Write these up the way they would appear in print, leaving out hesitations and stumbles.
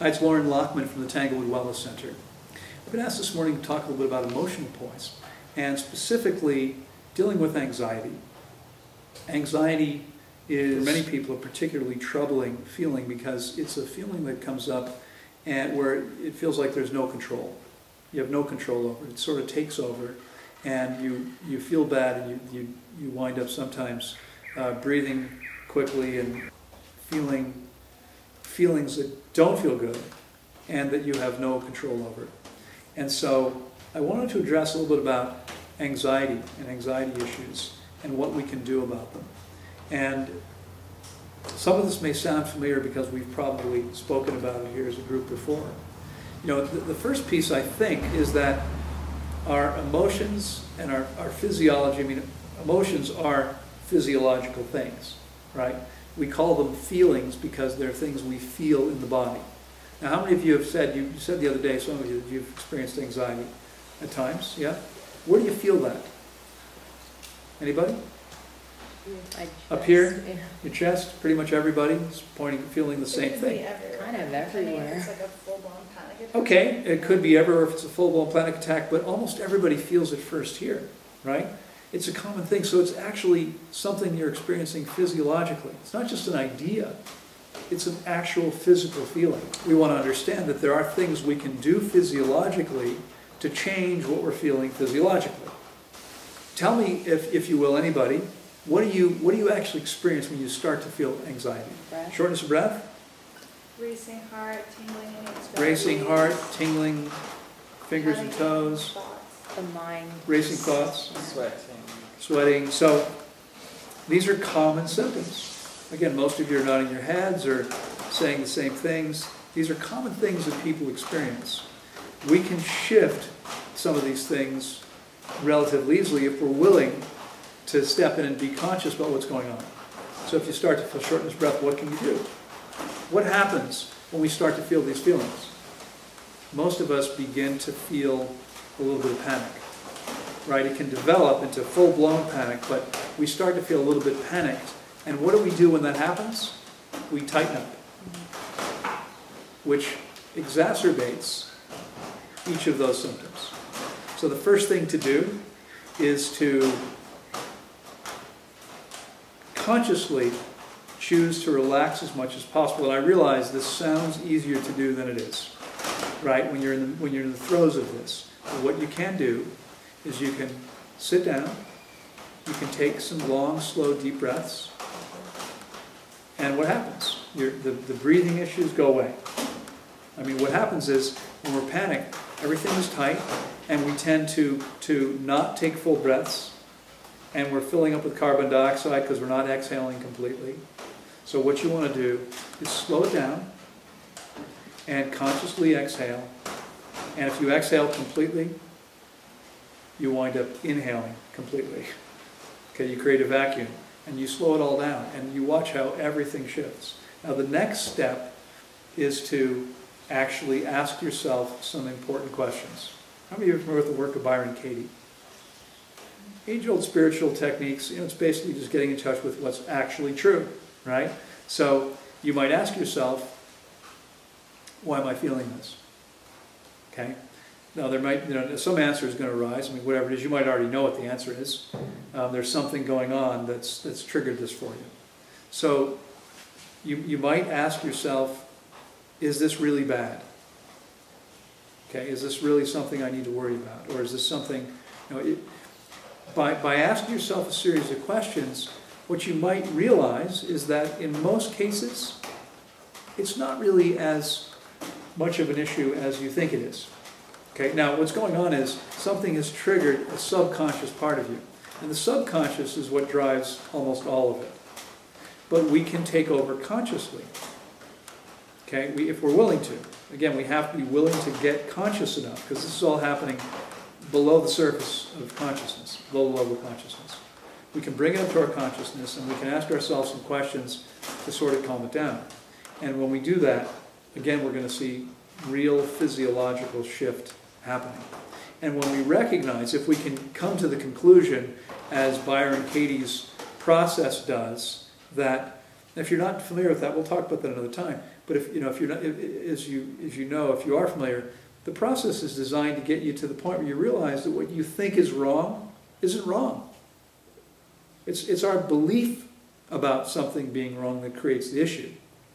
Hi, it's Loren Lockman from the Tanglewood Wellness Center. I've been asked this morning to talk a little bit about emotional poise, and specifically dealing with anxiety. Anxiety is, for many people, a particularly troubling feeling because it's a feeling that comes up and where it feels like there's no control. You have no control over it. It sort of takes over, and you feel bad, and you wind up sometimes breathing quickly and feelings that don't feel good and that you have no control over. And so I wanted to address a little bit about anxiety and anxiety issues and what we can do about them. And some of this may sound familiar because we've probably spoken about it here as a group before. You know, the first piece, I think, is that our emotions and our physiology, I mean, emotions are physiological things, right? We call them feelings because they're things we feel in the body. Now, how many of you have said, you said the other day, some of you, that you've experienced anxiety at times, yeah? Where do you feel that? Anybody? Up here? Yeah. Your chest? Pretty much everybody is feeling the same thing. Kind of everywhere. It's like a full-blown panic attack. Okay, it could be everywhere if it's a full-blown panic attack, but almost everybody feels it first here, right? It's a common thing, so it's actually something you're experiencing physiologically. It's not just an idea, it's an actual physical feeling. We want to understand that there are things we can do physiologically to change what we're feeling physiologically. Tell me, if you will, anybody, what do you actually experience when you start to feel anxiety? Breath. Shortness of breath? Racing heart, tingling in extremities. Racing heart, tingling, fingers and toes. The mind. Racing thoughts. Sweating. So these are common symptoms. Again, most of you are nodding your heads or saying the same things. These are common things that people experience. We can shift some of these things relatively easily if we're willing to step in and be conscious about what's going on. So if you start to feel shortness of breath, what can you do? What happens when we start to feel these feelings? Most of us begin to feel a little bit of panic, right? It can develop into full-blown panic, but we start to feel a little bit panicked. And what do we do when that happens? We tighten up, which exacerbates each of those symptoms. So the first thing to do is to consciously choose to relax as much as possible. And I realize this sounds easier to do than it is, right? When you're in the throes of this. But what you can do is you can sit down, you can take some long, slow, deep breaths, and what happens? The breathing issues go away. I mean, what happens is when we're panicked, everything is tight, and we tend to not take full breaths, and we're filling up with carbon dioxide because we're not exhaling completely. So what you want to do is slow it down and consciously exhale. And if you exhale completely, you wind up inhaling completely. Okay, you create a vacuum, and you slow it all down, and you watch how everything shifts. Now the next step is to actually ask yourself some important questions. How many of you are familiar with the work of Byron Katie? Age-old spiritual techniques, you know, it's basically just getting in touch with what's actually true, right? So you might ask yourself, why am I feeling this? Okay? Now there might, you know, some answer is going to arise. I mean, whatever it is, you might already know what the answer is. There's something going on that's triggered this for you. So you might ask yourself, is this really bad? Okay, is this really something I need to worry about? Or is this something, you know, by asking yourself a series of questions, what you might realize is that in most cases, it's not really as much of an issue as you think it is. Okay, now what's going on is something has triggered a subconscious part of you. And the subconscious is what drives almost all of it. But we can take over consciously. Okay, if we're willing to. Again, we have to be willing to get conscious enough, because this is all happening below the surface of consciousness, below the level of consciousness. We can bring it up to our consciousness, and we can ask ourselves some questions to sort of calm it down. And when we do that, again, we're going to see real physiological shift happening. And when we recognize, if we can come to the conclusion, as Byron Katie's process does, that If you're not familiar with that, we'll talk about that another time. But if you're not, as you know, if you are familiar, the process is designed to get you to the point where you realize that what you think is wrong isn't wrong. It's our belief about something being wrong that creates the issue.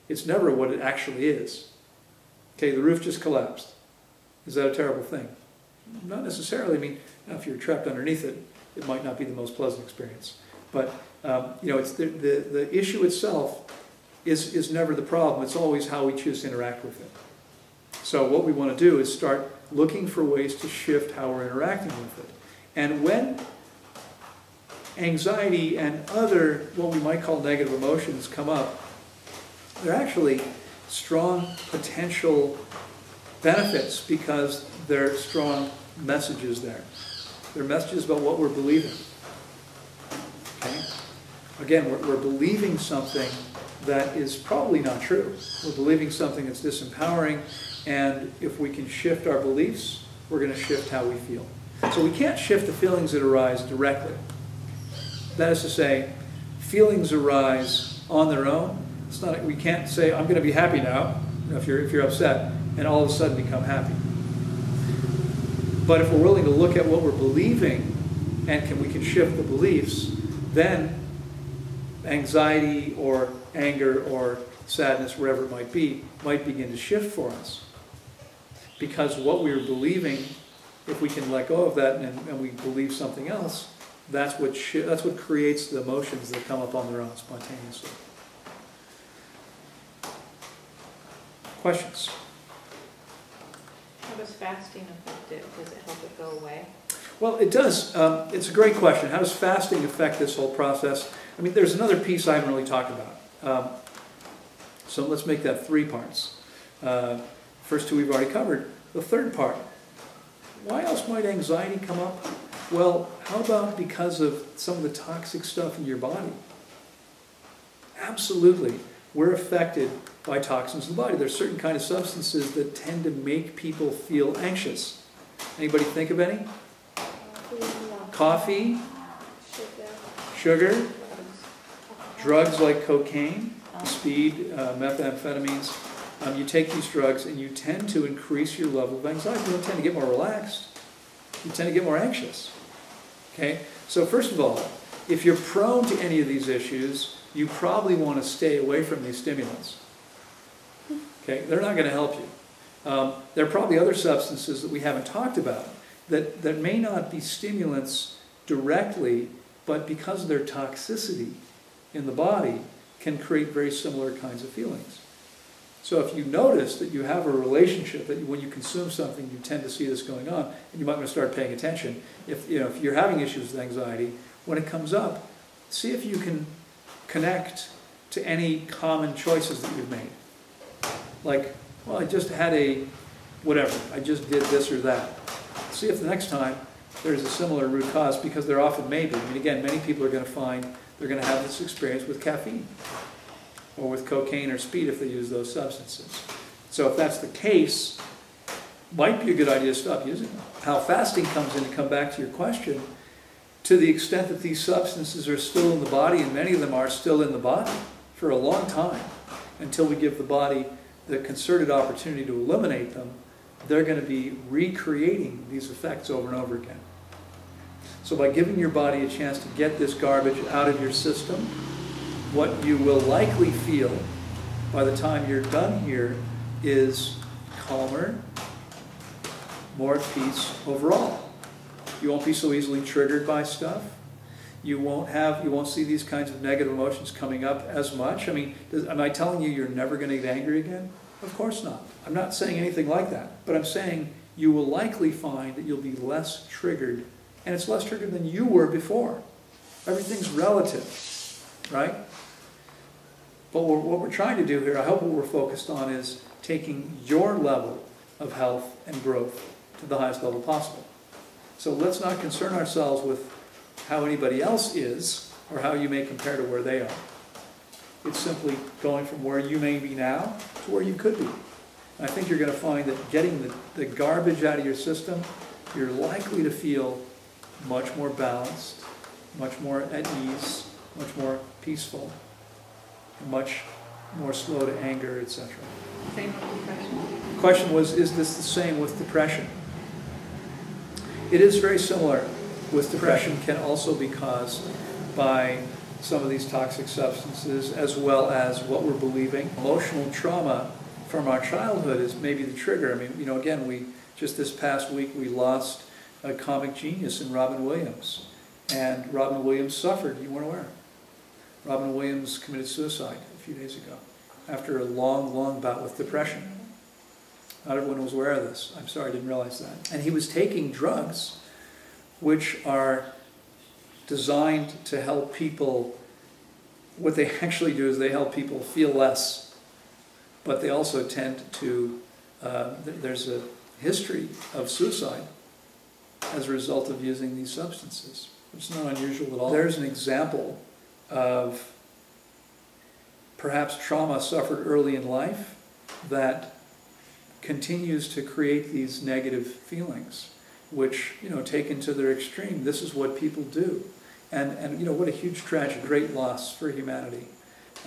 It's never what it actually is. Okay, the roof just collapsed. Is that a terrible thing? Not necessarily. I mean, if you're trapped underneath it, it might not be the most pleasant experience. But it's the issue itself is never the problem. It's always how we choose to interact with it. So what we want to do is start looking for ways to shift how we're interacting with it. And when anxiety and other, what we might call negative emotions, come up, they're actually strong potential benefits because they're strong messages there. They're messages about what we're believing. Okay? Again, we're believing something that is probably not true. We're believing something that's disempowering, and if we can shift our beliefs, we're going to shift how we feel. So we can't shift the feelings that arise directly. That is to say, feelings arise on their own. It's not, we can't say, I'm going to be happy now, if you're upset, and all of a sudden become happy. But if we're willing to look at what we're believing, and we can shift the beliefs, then anxiety or anger or sadness, wherever it might be, might begin to shift for us. Because what we're believing, if we can let go of that and we believe something else, that's what creates the emotions that come up on their own spontaneously. Questions? How does fasting affect it? Does it help it go away? Well, it does. It's a great question. How does fasting affect this whole process? I mean, there's another piece I haven't really talked about. So let's make that 3 parts. First 2 we've already covered. The third part, why else might anxiety come up? Well, how about because of some of the toxic stuff in your body? Absolutely. We're affected by toxins in the body. There's certain kind of substances that tend to make people feel anxious. Anybody think of any? Coffee, sugar, drugs like cocaine, speed, methamphetamines. You take these drugs and you tend to increase your level of anxiety. You don't tend to get more relaxed. You tend to get more anxious. Okay? So first of all, if you're prone to any of these issues, you probably want to stay away from these stimulants. Okay? They're not going to help you. There are probably other substances that we haven't talked about that may not be stimulants directly, but because of their toxicity in the body, can create very similar kinds of feelings. So if you notice that you have a relationship, that when you consume something, you tend to see this going on, and you might want to start paying attention. If you're having issues with anxiety, when it comes up, see if you can connect to any common choices that you've made. Like, well, I just had whatever, I just did this or that. See if the next time there's a similar root cause, because there often may be. I mean, again, many people are going to find they're going to have this experience with caffeine or with cocaine or speed if they use those substances. So if that's the case, might be a good idea to stop using them. How fasting comes in, to come back to your question, to the extent that these substances are still in the body, and many of them are still in the body for a long time, until we give the body the concerted opportunity to eliminate them, they're going to be recreating these effects over and over again. So by giving your body a chance to get this garbage out of your system, what you will likely feel by the time you're done here is calmer, more at peace overall. You won't be so easily triggered by stuff. You won't see these kinds of negative emotions coming up as much. I mean, am I telling you you're never going to get angry again? Of course not. I'm not saying anything like that. But I'm saying you will likely find that you'll be less triggered, and it's less triggered than you were before. Everything's relative, right? But what we're trying to do here, I hope what we're focused on, is taking your level of health and growth to the highest level possible. So let's not concern ourselves with how anybody else is, or how you may compare to where they are. It's simply going from where you may be now to where you could be. And I think you're going to find that getting the garbage out of your system, you're likely to feel much more balanced, much more at ease, much more peaceful. much more slow to anger, etc. Same with depression. The question was, is this the same with depression? It is very similar with depression, can also be caused by some of these toxic substances as well as what we're believing. Emotional trauma from our childhood is maybe the trigger. I mean, you know, again, just this past week we lost a comic genius in Robin Williams. And Robin Williams suffered, you weren't aware. Robin Williams committed suicide a few days ago after a long, long bout with depression. Not everyone was aware of this. I'm sorry, I didn't realize that. And he was taking drugs which are designed to help people. What they actually do is they help people feel less, but they also tend to, there's a history of suicide as a result of using these substances. It's not unusual at all. There's an example of perhaps trauma suffered early in life that continues to create these negative feelings, which, you know, taken to their extreme, this is what people do. And you know, what a huge tragic, great loss for humanity,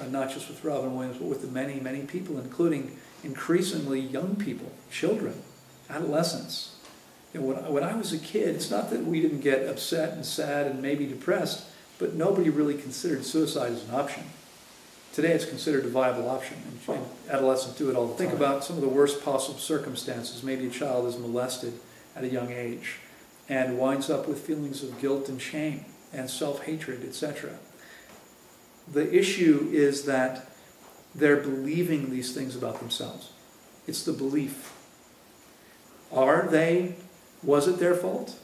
not just with Robin Williams, but with the many, many people, including increasingly young people, children, adolescents. You know, when I was a kid, it's not that we didn't get upset and sad and maybe depressed, but nobody really considered suicide as an option. Today it's considered a viable option, and adolescents do it all the time. Think about some of the worst possible circumstances. Maybe a child is molested at a young age and winds up with feelings of guilt and shame and self-hatred, etc. The issue is that they're believing these things about themselves. It's the belief. Was it their fault?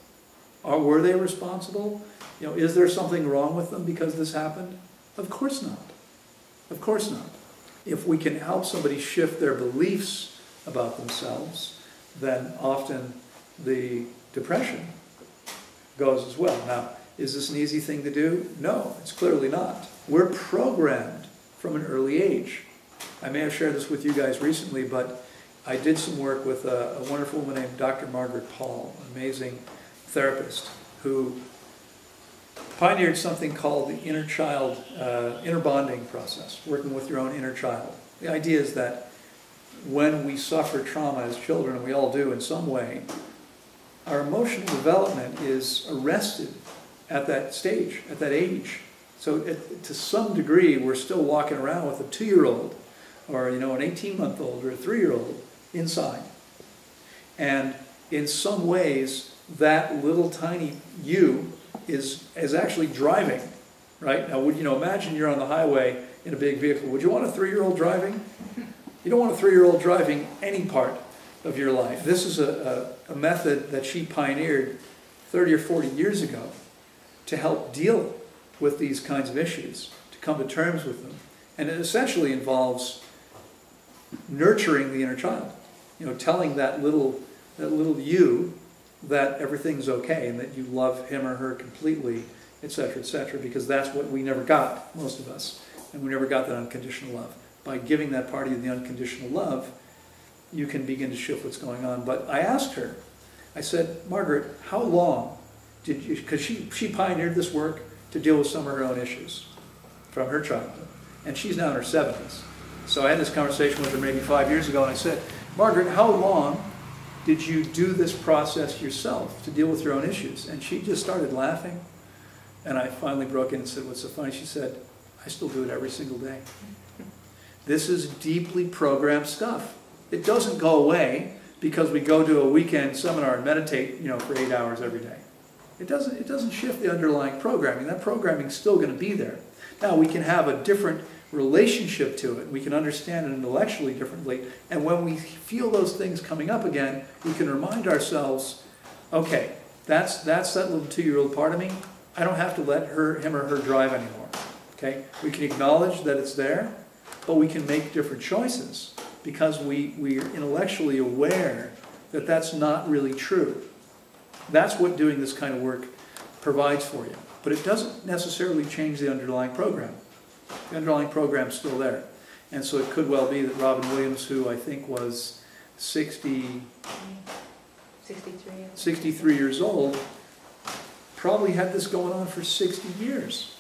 Were they responsible? You know, is there something wrong with them because this happened? Of course not. Of course not. If we can help somebody shift their beliefs about themselves, then often the depression goes as well. Now, is this an easy thing to do? No, it's clearly not. We're programmed from an early age. I may have shared this with you guys recently, but I did some work with a wonderful woman named Dr. Margaret Paul, an amazing therapist who pioneered something called the inner bonding process, working with your own inner child. The idea is that when we suffer trauma as children, and we all do in some way, our emotional development is arrested at that stage, at that age. So to some degree, we're still walking around with a 2-year-old or, you know, an 18-month-old or a 3-year-old inside. And in some ways, that little tiny you is actually driving, right? Now, would you know, imagine you're on the highway in a big vehicle. Would you want a 3-year-old driving? You don't want a 3-year-old driving any part of your life. This is a method that she pioneered 30 or 40 years ago to help deal with these kinds of issues, to come to terms with them. And it essentially involves nurturing the inner child. You know, telling that little you that everything's okay and that you love him or her completely, etc., because that's what we never got, most of us. And we never got that unconditional love. By giving that part of you the unconditional love, you can begin to shift what's going on. But I asked her, I said, Margaret, how long did you, because she pioneered this work to deal with some of her own issues from her childhood. And she's now in her 70s. So I had this conversation with her maybe 5 years ago, and I said, Margaret, how long did you do this process yourself to deal with your own issues? And she just started laughing. And I finally broke in and said, what's so funny? She said, I still do it every single day. This is deeply programmed stuff. It doesn't go away because we go to a weekend seminar and meditate, you know, for 8 hours every day. It doesn't shift the underlying programming. That programming is still going to be there. Now, we can have a different relationship to it. We can understand it intellectually differently. And when we feel those things coming up again, we can remind ourselves, okay, that's that little 2-year-old part of me. I don't have to let him or her drive anymore. Okay? We can acknowledge that it's there, but we can make different choices because we're intellectually aware that that's not really true. That's what doing this kind of work provides for you. But it doesn't necessarily change the underlying program. The underlying program's still there. And so it could well be that Robin Williams, who I think was 63 years old, probably had this going on for 60 years.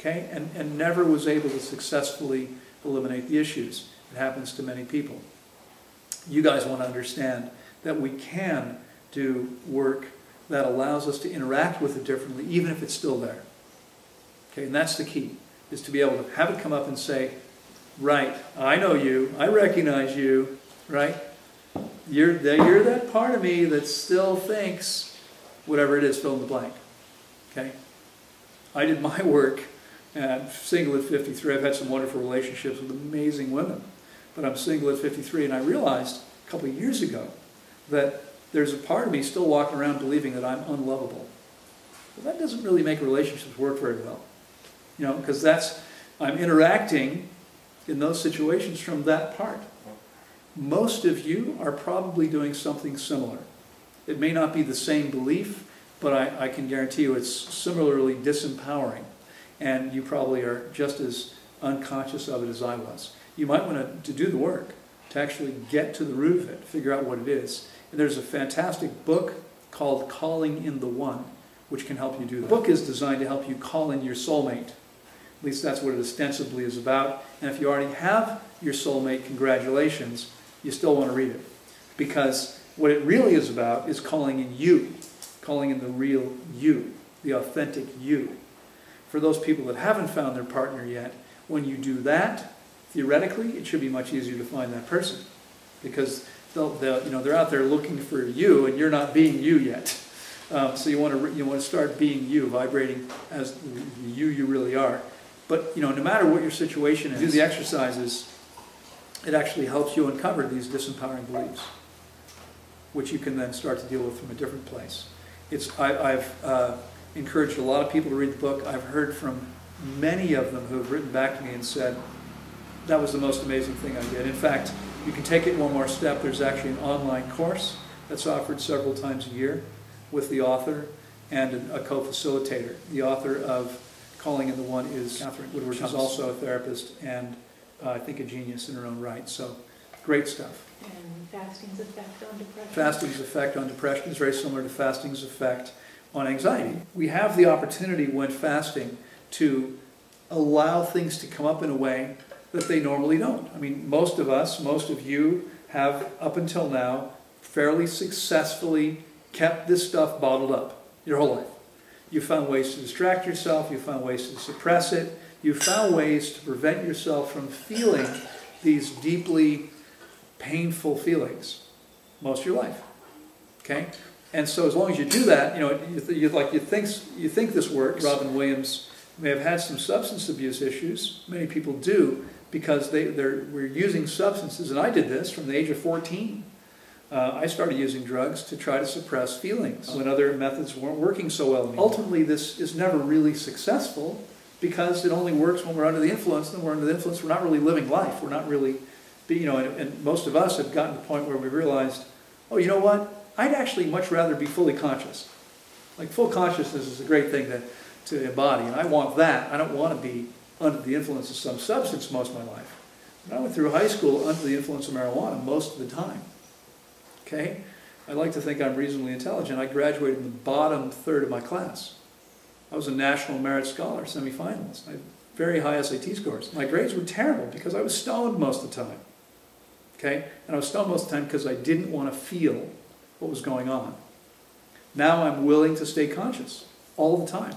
okay, and never was able to successfully eliminate the issues. It happens to many people. You guys want to understand that we can do work that allows us to interact with it differently, even if it's still there. Okay, and that's the key, is to be able to have it come up and say, right, I know you, I recognize you, right? You're that part of me that still thinks, whatever it is, fill in the blank. Okay? I did my work, and I'm single at 53. I've had some wonderful relationships with amazing women, but I'm single at 53, and I realized a couple of years ago that there's a part of me still walking around believing that I'm unlovable. Well, that doesn't really make relationships work very well. You know, because I'm interacting in those situations from that part. Most of you are probably doing something similar. It may not be the same belief, but I can guarantee you it's similarly disempowering. And you probably are just as unconscious of it as I was. You might want to do the work, to actually get to the root of it, figure out what it is. And there's a fantastic book called Calling in the One, which can help you do that. The book is designed to help you call in your soulmate. At least that's what it ostensibly is about. And if you already have your soulmate, congratulations, you still want to read it. Because what it really is about is calling in you, calling in the real you, the authentic you. For those people that haven't found their partner yet, when you do that, theoretically, it should be much easier to find that person. Because they're out there looking for you, and you're not being you yet. So you want to start being you, vibrating as the you really are. But no matter what your situation is, do the exercises. It actually helps you uncover these disempowering beliefs, which you can then start to deal with from a different place. I've encouraged a lot of people to read the book. I've heard from many of them who have written back to me and said, that was the most amazing thing I did. In fact, you can take it one more step. There's actually an online course that's offered several times a year with the author and a co-facilitator. The author of Calling in the One is Catherine Woodward, who's also a therapist and I think a genius in her own right. So, great stuff. And fasting's effect on depression. Fasting's effect on depression is very similar to fasting's effect on anxiety. We have the opportunity when fasting to allow things to come up in a way that they normally don't. I mean, most of us, most of you have, up until now, fairly successfully kept this stuff bottled up your whole life. You found ways to distract yourself, you found ways to suppress it, you found ways to prevent yourself from feeling these deeply painful feelings most of your life. Okay? And so as long as you do that, you think this works. Robin Williams may have had some substance abuse issues. Many people do because we're using substances, and I did this from the age of 14. I started using drugs to try to suppress feelings when other methods weren't working so well. Ultimately, this is never really successful because it only works when we're under the influence. And when we're under the influence, we're not really living life. We're not really, and most of us have gotten to the point where we realized, oh, you know what? I'd actually much rather be fully conscious. Like full consciousness is a great thing to embody, and I want that. I don't want to be under the influence of some substance most of my life. But I went through high school under the influence of marijuana most of the time. Okay? I like to think I'm reasonably intelligent. I graduated in the bottom third of my class. I was a National Merit Scholar, semifinalist. I had very high SAT scores. My grades were terrible because I was stoned most of the time. Okay? And I was stoned most of the time because I didn't want to feel what was going on. Now I'm willing to stay conscious all the time.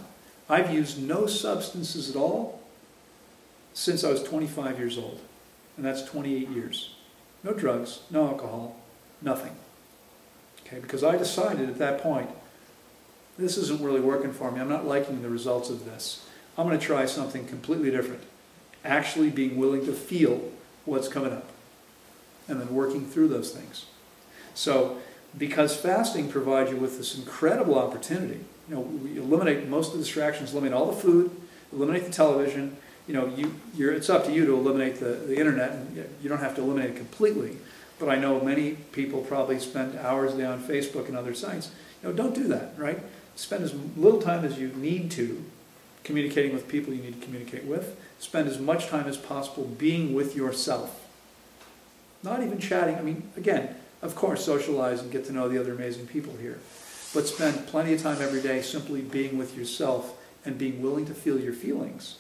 I've used no substances at all since I was 25 years old. And that's 28 years. No drugs, no alcohol, nothing. Okay, because I decided at that point, this isn't really working for me. I'm not liking the results of this. I'm going to try something completely different. Actually being willing to feel what's coming up. And then working through those things. So, because fasting provides you with this incredible opportunity, we eliminate most of the distractions, eliminate all the food, eliminate the television. It's up to you to eliminate the internet, and you don't have to eliminate it completely. But I know many people probably spend hours a day on Facebook and other sites. Don't do that, right? Spend as little time as you need to communicating with people you need to communicate with. Spend as much time as possible being with yourself. Not even chatting. I mean, again, of course, socialize and get to know the other amazing people here. But spend plenty of time every day simply being with yourself and being willing to feel your feelings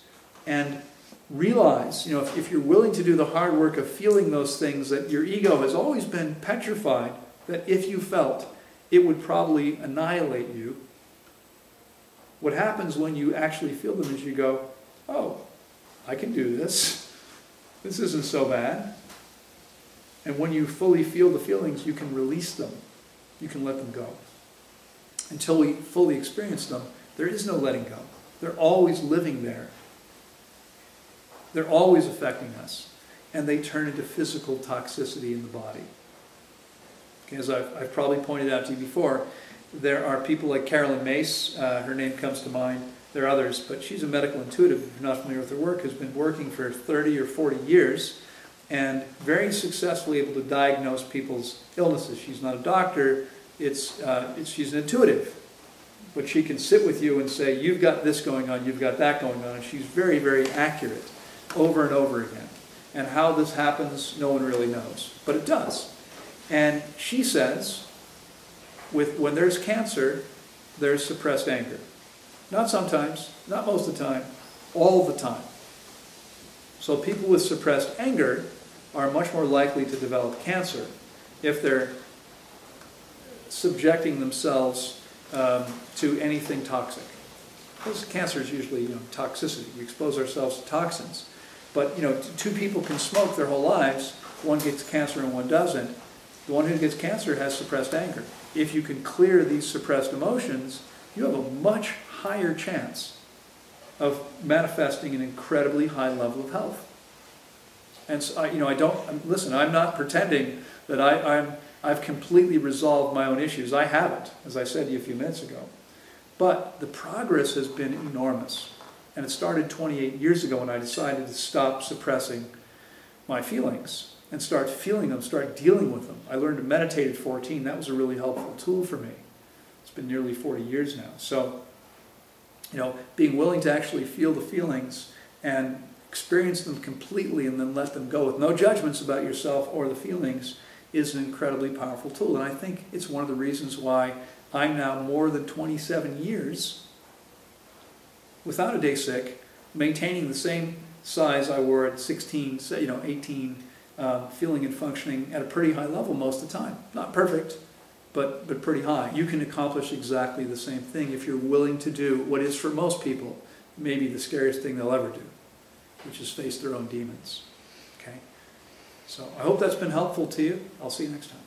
And realize, if you're willing to do the hard work of feeling those things that your ego has always been petrified that if you felt, it would probably annihilate you. What happens when you actually feel them is you go, oh, I can do this. This isn't so bad. And when you fully feel the feelings, you can release them. You can let them go. Until we fully experience them, there is no letting go. They're always living there. They're always affecting us. And they turn into physical toxicity in the body. Okay, as I've probably pointed out to you before, there are people like Carolyn Mace, her name comes to mind. There are others, but she's a medical intuitive, if you're not familiar with her work, has been working for 30 or 40 years and very successfully able to diagnose people's illnesses. She's not a doctor, she's an intuitive. But she can sit with you and say, you've got this going on, you've got that going on, and she's very, very accurate over and over again. And how this happens, no one really knows, but it does. And she says, when there's cancer, there's suppressed anger. Not sometimes, not most of the time, all the time. So people with suppressed anger are much more likely to develop cancer if they're subjecting themselves to anything toxic. Because cancer is usually toxicity. We expose ourselves to toxins. But two people can smoke their whole lives. One gets cancer and one doesn't. The one who gets cancer has suppressed anger. If you can clear these suppressed emotions, you have a much higher chance of manifesting an incredibly high level of health. And so, listen, I'm not pretending that I've completely resolved my own issues. I haven't, as I said to you a few minutes ago. But the progress has been enormous. And it started 28 years ago when I decided to stop suppressing my feelings and start feeling them, start dealing with them. I learned to meditate at 14. That was a really helpful tool for me. It's been nearly 40 years now. So, being willing to actually feel the feelings and experience them completely and then let them go with no judgments about yourself or the feelings is an incredibly powerful tool. And I think it's one of the reasons why I'm now more than 27 years without a day sick, maintaining the same size I were at 16, 18, feeling and functioning at a pretty high level most of the time. Not perfect, but pretty high. You can accomplish exactly the same thing if you're willing to do what is for most people maybe the scariest thing they'll ever do, which is face their own demons. Okay? So I hope that's been helpful to you. I'll see you next time.